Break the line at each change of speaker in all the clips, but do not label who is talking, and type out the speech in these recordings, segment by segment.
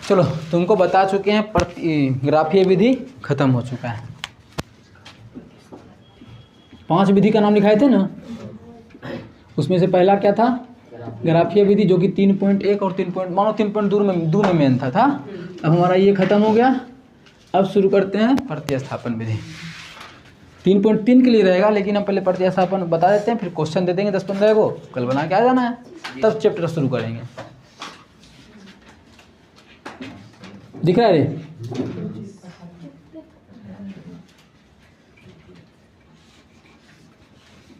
चलो तुमको बता चुके हैं, ग्राफीय विधि खत्म हो चुका है। 5 विधि का नाम लिखाए थे ना, उसमें से पहला क्या था? ग्राफीय विधि, जो कि 3.1 और 3.2 में मेन था। अब हमारा ये खत्म हो गया। अब शुरू करते हैं प्रतिस्थापन विधि। 3.3 के लिए रहेगा, लेकिन हम पहले प्रतिस्थापन बता देते हैं, फिर क्वेश्चन दे देंगे 10-15 को, कल बना के आ जाना है, तब चैप्टर शुरू करेंगे। दिख रहा है रे?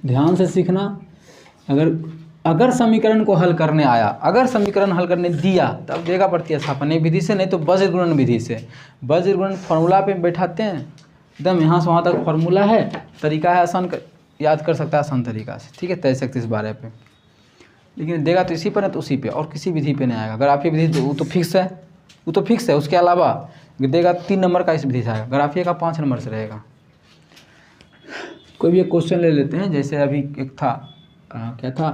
ध्यान से सीखना। अगर समीकरण को हल करने आया, अगर समीकरण हल करने दिया, तब देगा प्रतिस्थापन विधि से, नहीं तो वज्र गुणन विधि से। वज्र गुणन फॉर्मूला पे बैठाते हैं, एकदम यहाँ से वहाँ तक फॉर्मूला है, तरीका है आसान, याद कर सकता है आसान तरीका से, ठीक है, 23-31-12 पे। लेकिन देगा तो इसी पर है, तो उसी पे, और किसी विधि पे नहीं आएगा। ग्राफीय विधि तो वो तो फिक्स है, उसके अलावा देगा 3 नंबर का इस विधि से आएगा, ग्राफीय का 5 नंबर से रहेगा। कोई भी एक क्वेश्चन ले लेते हैं, जैसे अभी एक था, क्या था,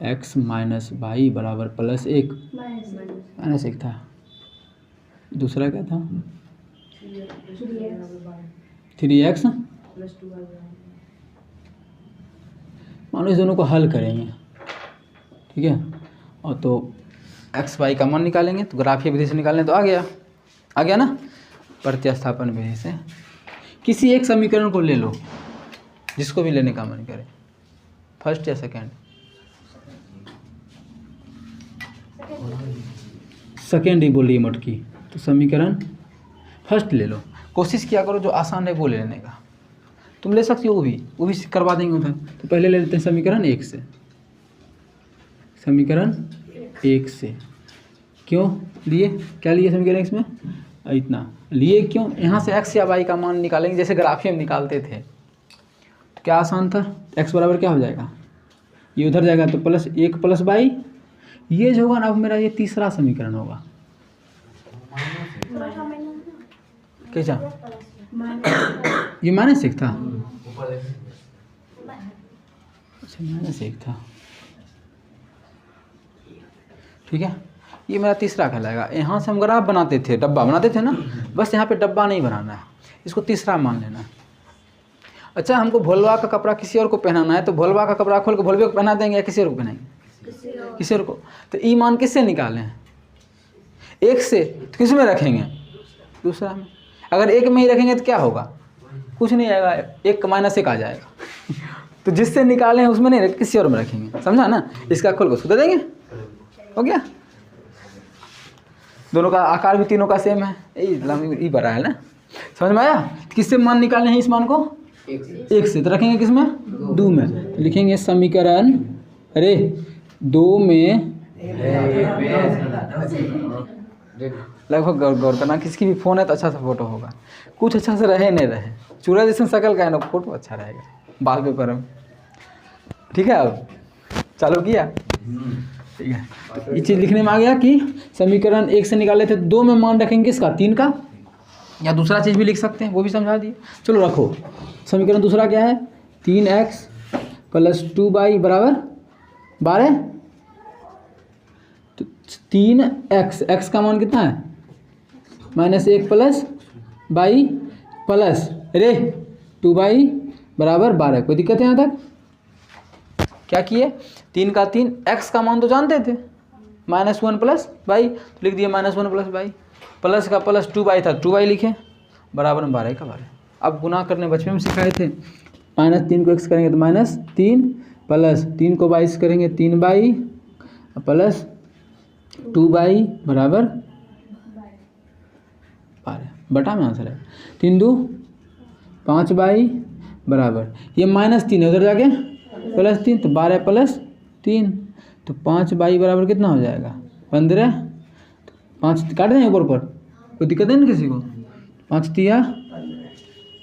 x माइनस वाई बराबर +1 -1 था। दूसरा क्या था? 3x। मानो इस दोनों को हल करेंगे, ठीक है, और तो x y का मान निकालेंगे, तो ग्राफीय विधि से निकालें तो आ गया ना। प्रतिस्थापन विधि से किसी एक समीकरण को ले लो, जिसको भी लेने का मन करे, फर्स्ट या सेकंड? सेकंड ही बोलिए मटकी। तो समीकरण फर्स्ट ले लो, कोशिश किया करो जो आसान है वो ले लेने का। तुम ले सकती हो, वो भी करवा देंगे उधर। तो पहले ले लेते हैं समीकरण 1 से। समीकरण 1 से क्यों लिए? क्या लिए समीकरण 1 में? इतना लिए क्यों? यहाँ से x या y का मान निकालेंगे, जैसे ग्राफीय में निकालते थे। तो क्या आसान था, x बराबर क्या हो जाएगा, ये उधर जाएगा तो +1 + y, ये जो होगा ना, अब मेरा ये तीसरा समीकरण होगा। कैसा? ये -1 था, अच्छा -1 था, ठीक है, ये मेरा तीसरा कहलाएगा। यहाँ से हम ग्राफ बनाते थे, डब्बा बनाते थे ना, बस यहाँ पे डब्बा नहीं बनाना है, इसको तीसरा मान लेना है। अच्छा, हमको भोलवा का कपड़ा किसी और को पहनाना है, तो भोलवा का कपड़ा खोल के भोलवे को पहना देंगे या किसी और को पहनाएंगे? किसी और को। तो ई मान किससे निकालें? 1 से। तो किस में रखेंगे? दूसरा में। अगर 1 में ही रखेंगे तो क्या होगा? कुछ नहीं आएगा, 1 -1 आ जाएगा। तो जिससे निकालें उसमें नहीं रखें, किसी और में रखेंगे, समझा ना? इसका खोल को सुधा देंगे, हो गया। दोनों का आकार भी तीनों का सेम है, यही बड़ा है ना, समझ में आया? किससे मान निकालने हैं इस मान को? 1 से। तो रखेंगे किस में? 2 में। तो लिखेंगे समीकरण 2 में, लगभग गौर करना, किसकी भी फ़ोन है तो अच्छा सा फोटो होगा, कुछ अच्छा से रहे नहीं रहे, चूड़ा जैसे शक्ल का है ना, फोटो अच्छा रहेगा बाल पेपर में, ठीक है। अब चालू किया, ठीक है। तो ये चीज़ लिखने में आ गया कि समीकरण 1 से निकाले थे, 2 में मान रखेंगे किसका? 3 का, या दूसरा चीज़ भी लिख सकते हैं, वो भी समझा दिए। चलो रखो, समीकरण दूसरा क्या है? 3x + 2y बराबर 12। तो 3x, x का मान कितना है? -1 + y प्लस 2y बराबर 12। कोई दिक्कत है यहाँ तक? क्या किए? 3 का 3, x का मान तो जानते थे, -1 + y, तो लिख दिए -1 + y, प्लस का प्लस 2y था, 2y लिखे, बराबर में 12 का 12। अब गुना करने बचपन में सिखाए थे, -3 को x करेंगे तो -3, प्लस 3 को y करेंगे 3y, प्लस 2y बराबर 12, बटा में आंसर है। 3 2 5y बराबर, ये -3 है, उधर जाके +3, तो 12 + 3, तो 5y बराबर कितना हो जाएगा? 15। 5 काट दें ऊपर ऊपर, कोई दिक्कत है ना किसी को? 5 तिया,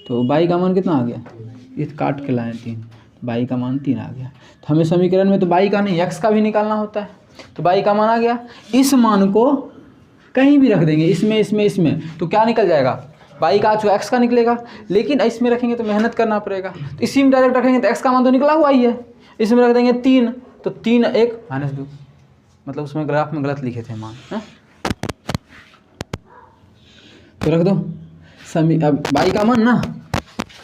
तो y का मान कितना आ गया? ये काट के लाए 3, y का मान 3 आ गया। तो हमें समीकरण में तो y का नहीं, x का भी निकालना होता है, तो y का मान आ गया। इस मान को कहीं भी रख देंगे, इसमें, तो क्या निकल जाएगा? y का जो x का निकलेगा, लेकिन इसमें रखेंगे तो मेहनत करना पड़ेगा, तो इसी में डायरेक्ट रखेंगे तो x का मान तो निकला हुआ ही है। इसमें रख देंगे 3, तो 3 1 -2, मतलब उसमें ग्राफ में गलत लिखे थे मान, है? तो रख दो अब बाई का मान ना,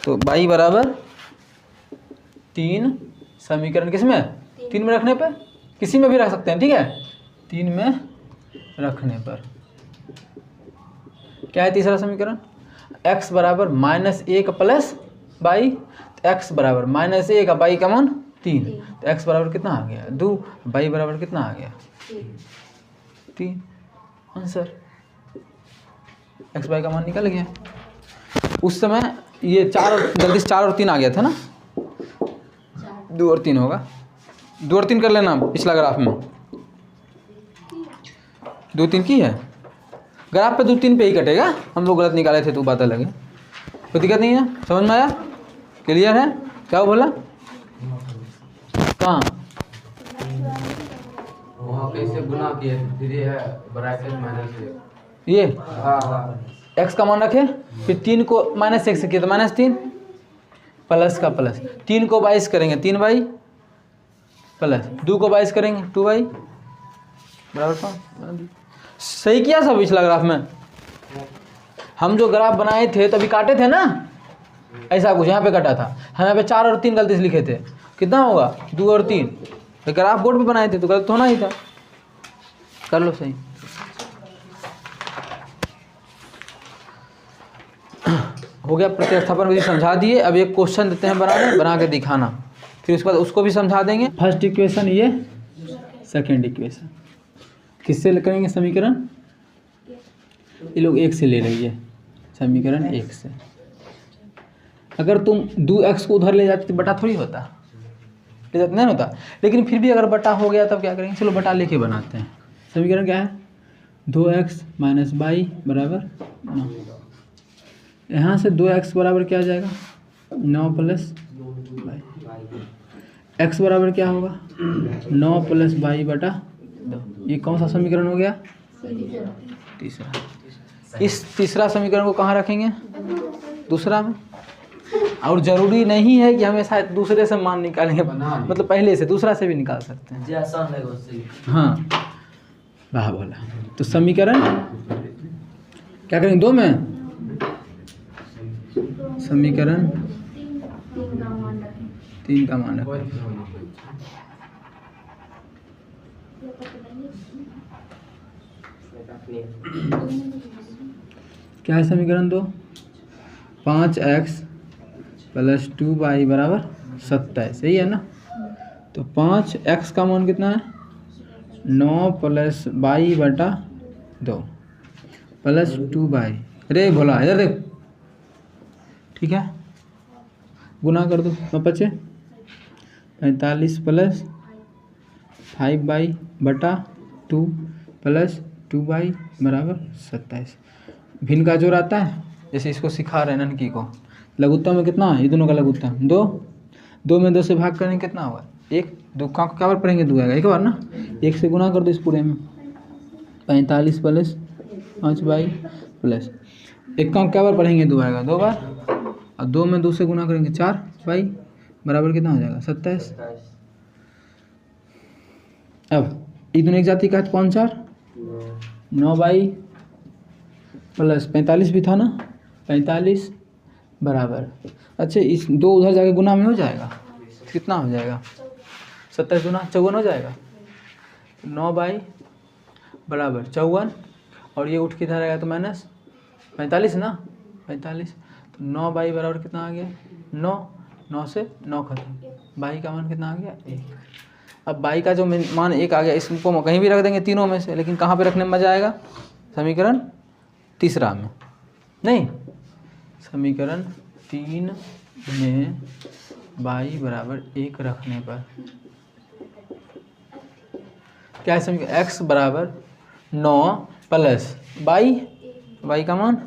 तो बाई बराबर 3 समीकरण किस में 3 में रखने पर, किसी में भी रख सकते हैं, ठीक है, 3 में रखने पर क्या है तीसरा समीकरण, x बराबर -1 प्लस बाई, तो x बराबर -1 का बाई का मान 3, तो x बराबर कितना आ गया 2, बाई बराबर कितना आ गया 3, आंसर x बाई का मान निकल गया। उस समय ये 4 जल्दी से 4 और 3 आ गया था ना, 2 और 3 होगा, 2 और 3 कर लेना पिछला ग्राफ में, 2 3 की है ग्राफ पे, 2 3 पे ही कटेगा, हम लोग गलत निकाले थे तो बात अलग है, कोई दिक्कत नहीं है, समझ में आया, क्लियर है, क्या बोला कहाँ
वहाँ कैसे गुना किए, फिर ये है ब्रैकेट माइनस
ये
हाँ
x का मान रखे, फिर 3 को -1 से किया तो -3 प्लस का प्लस, 3 को 22 करेंगे 3 बाई प्लस 2 को 22 करेंगे 2 बाई बराबर 5। सही किया सब पिछला ग्राफ में, हम जो ग्राफ बनाए थे तभी काटे थे ना, ऐसा कुछ यहाँ पे कटा था, हम यहाँ पे 4 और 3 गलती से लिखे थे, कितना होगा 2 और 3, तो ग्राफ बोर्ड पे बनाए थे तो गलत होना ही था, कर लो सही। हो गया, प्रतिस्थापन विधि समझा दिए, अब एक क्वेश्चन देते हैं बना के दिखाना, फिर उसके बाद उसको भी समझा देंगे। फर्स्ट इक्वेशन ये, सेकंड इक्वेशन किससे करेंगे समीकरण, ये लोग 1 से ले रही है, समीकरण 1 से। अगर तुम 2x को उधर ले जाते तो बटा थोड़ी होता, ले जाते नहीं होता, लेकिन फिर भी अगर बटा हो गया तब क्या करेंगे, चलो बटा लेके बनाते हैं। समीकरण क्या है 2x - बाई बराबर 9, यहाँ से 2x बराबर क्या आ जाएगा 9 प्लस बाई, x बराबर क्या होगा 9 प्लस बाई बटा 2, ये कौन सा समीकरण हो गया तीसरा। इस तीसरा समीकरण को कहाँ रखेंगे दूसरा में, और ज़रूरी नहीं है कि हमें शायद दूसरे से मान निकालेंगे, मतलब पहले से दूसरा से भी निकाल सकते हैं,
जैसा लगे उससे।
हाँ वाह बोला। तो समीकरण क्या करेंगे 2 में, समीकरण 3 का मान रखें, क्या है समीकरण 2, 5x + 2y बराबर 27, सही है ना। तो 5x का मान कितना है 9 प्लस बाई बटा 2 प्लस 2y, अरे बोला इधर देख, ठीक है, गुना कर दो 9 × 5 45 प्लस 5y बटा 2 प्लस 2y बराबर 27। भिन्न का जोड़ आता है, जैसे इसको सिखा रहे हैं ननकी को, लघुत्तम में कितना है, ये दोनों का लघुत्तम 2 में 2 से भाग करेंगे कितना होगा 1, 2 का क्या बार पढ़ेंगे 2 आएगा एक बार ना, 1 से गुना कर दो इस पूरे में, 45 प्लस 5y प्लस 1 का क्या बार पढ़ेंगे 2 आएगा 2 बार, और 2 में 2 से गुना करेंगे 4y बराबर कितना हो जाएगा 27। अब ये दोनों एक जाति का है तो 5 4 9y प्लस 45 भी था ना 45 बराबर, अच्छा इस 2 उधर जाके गुना में हो जाएगा, कितना हो जाएगा 27 गुना 54 हो जाएगा, 9y बराबर 54, और ये उठ के इधर आएगा तो माइनस 45 ना 45, तो 9y बराबर कितना आ गया 9 से 9 खत्म, y का मान कितना आ गया 1। अब y का जो मान 1 आ गया, इसको कहीं भी रख देंगे तीनों में से, लेकिन कहाँ पे रखने में मज़ा आएगा समीकरण तीसरा में, नहीं समीकरण 3 में y बराबर 1 रखने पर क्या है समीकरण, x बराबर 9 प्लस y का मान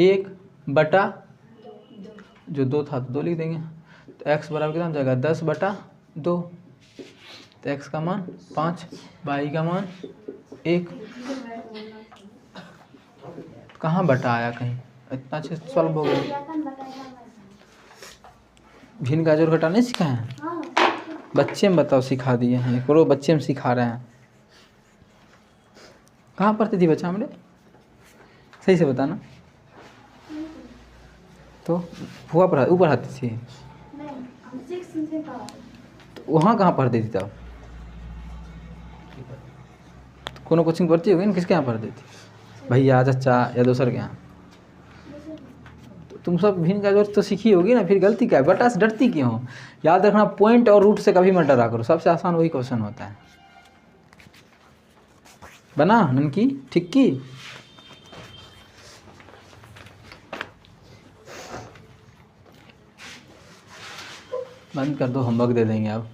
1 बटा जो 2 था तो 2 लिख देंगे, तो x बराबर कितना हो जाएगा 10 बटा 2, तो x का मान 5, y का मान 1, कहाँ बटा आया कहीं, इतना अच्छे से सॉल्व हो गया। भिन्न का जोड़ घटा नहीं सीखा है बच्चे में, बताओ सिखा दिए हैं, करो बच्चे में सिखा रहे हैं, कहाँ पढ़ती थी बच्चा हमने, सही से बताना तो फुआ पढ़ा ऊपर पढ़ाती थी?
नहीं, हम 6 से कहा।
तो वहाँ कहाँ पढ़ती थी तब? कोनो कोचिंग पढ़ती होगी ना, किसके यहाँ पढ़ती थी? भैया, चाचा या दूसर के यहाँ? तो तुम सब भिन्न का जोड़ तो सीखी होगी ना, फिर गलती क्या है? बटा से डरती क्यों हो? याद रखना, पॉइंट और रूट से कभी मत डरा करो, सबसे आसान वही क्वेश्चन होता है। बना ननकी ठीक की? बंद कर दो, होमवर्क दे देंगे अब।